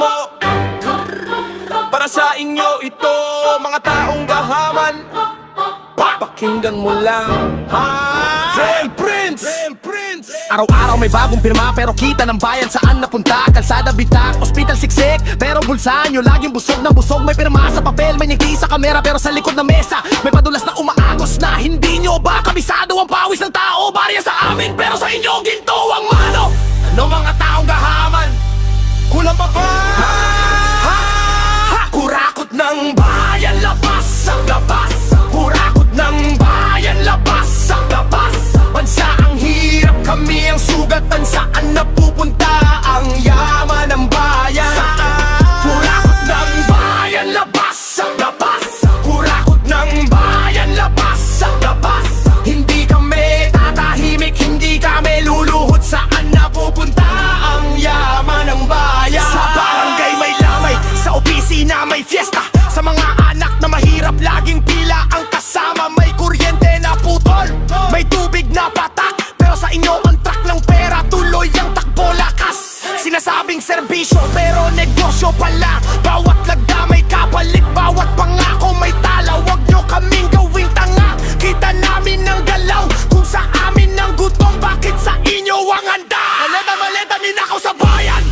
mo. Para sa inyo ito, mga taong gahaman, pakinggan mo lang, Real Prince! Araw-araw may bagong pirma, pero kita ng bayan saan napunta. Kalsada bitak, ospital siksik, pero bulsa nyo laging busog na busog. May pirma sa papel, may ngiti sa kamera, pero sa likod ng mesa may padulas na umaagos na hindi nyo ba kabisado ang pawis ng tao. Barya sa amin, pero sa inyo ginto ang mano. Ano mga taong gahaman? Kulang pa ba? Kurakot ng bayan, labas sa labas. Kurakot ng bayan, labas sa labas. Bansa ang hirap, kami ang sugatan. Saan napupunta ang yaman ng bayan? Kurakot ng bayan, labas sa labas. Kurakot ng bayan, labas sa labas. Hindi kami tatahimik, hindi kami luluhod. Saan napupunta ang yaman ng bayan? Sa barangay may lamay, sa opisina may fiesta. Sa mga anak na mahirap, laging pila ang kasama. May kuryente na putol, may tubig na patak, pero sa inyo ang truck ng pera, tuloy ang takbo lakas. Sinasabing serbisyo, pero negosyo pala. Bawat lagda may kapalit, bawat pangako may tala. Huwag nyo kaming gawing tanga, kita namin ng galaw. Kung sa amin ng gutom, bakit sa inyo ang handa? Maleta-maleta, ninakaw sa bayan.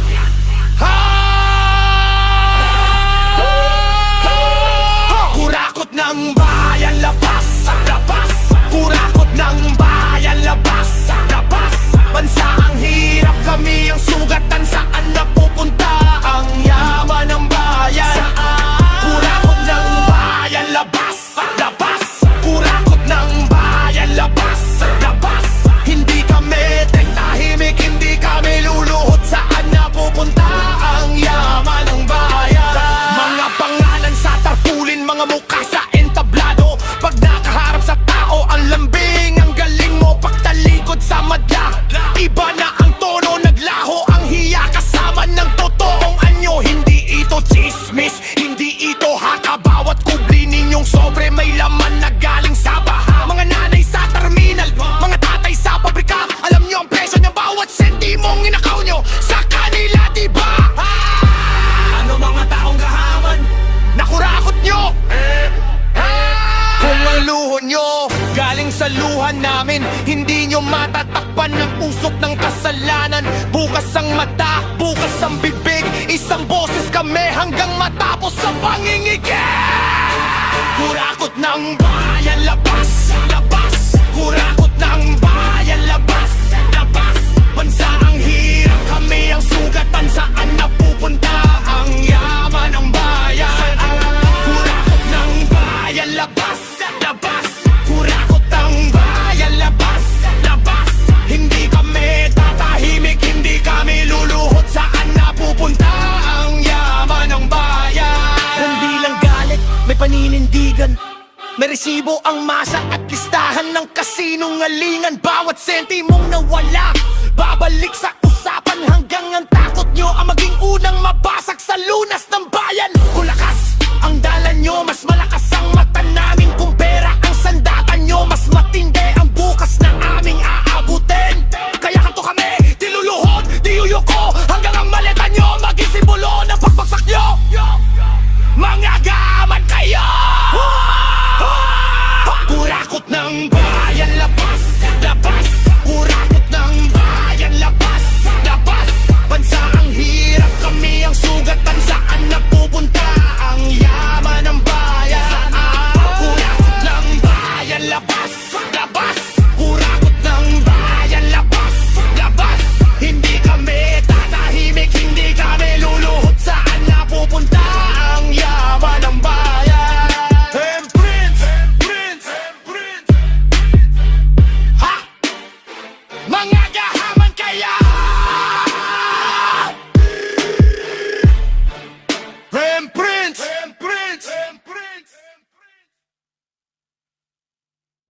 Kurakot ng bayan, labas sa labas. Kurakot ng bayan, labas sa labas. Bansa ang hirap, kami ang sugatan. Saan napupunta ang yaman ng bayan? Kurakot ng bayan, labas sa labas. Kurakot ng bayan, labas sa labas. Hindi kami tahimik, hindi kami luluhod. Saan napupunta ang yaman ng bayan? Mga pangalan sa tarpulin, mga mukha sa entablado. Pag nakaharap sa tao, ang lambing, ang galing mo. Pagtalikod sa madla, iba na ang tono, naglaho ang hiya kasama ng totoong anyo. Hindi ito chismis, hindi ito haka. Bawat kubli ninyong sobre may laman na galing sa baha. Mga nanay sa terminal, mga tatay sa pabrika, alam nyo ang presyo ng bawat sentimong inakaw nyo sa kanila, diba? Ano mga taong gahaman? Nakurakot nyo! Kung ang luho nyo galing sa luha namin, hindi nyo matatakpan ang usok ng kasalanan. Bukas ang mata, bukas ang bibig, isang boses kami hanggang matapos sa pangingigil. Kurakot ng bayan, labas, labas. Kurakot ng bayan, labas, labas. Bansa ang hirap, kami ang sugatan. Saan napupunta ang yaman ng bayan? Kurakot ng bayan, labas, labas. Kurakot ng bayan, labas, labas. Hindi kami tatahimik, hindi kami luluhod. Saan napupunta ang yaman ng bayan? Hindi lang galit, may paninindigan. May resibo ang masa at listahan ng kasinungalingan. Bawat sentimong nawala, babalik sa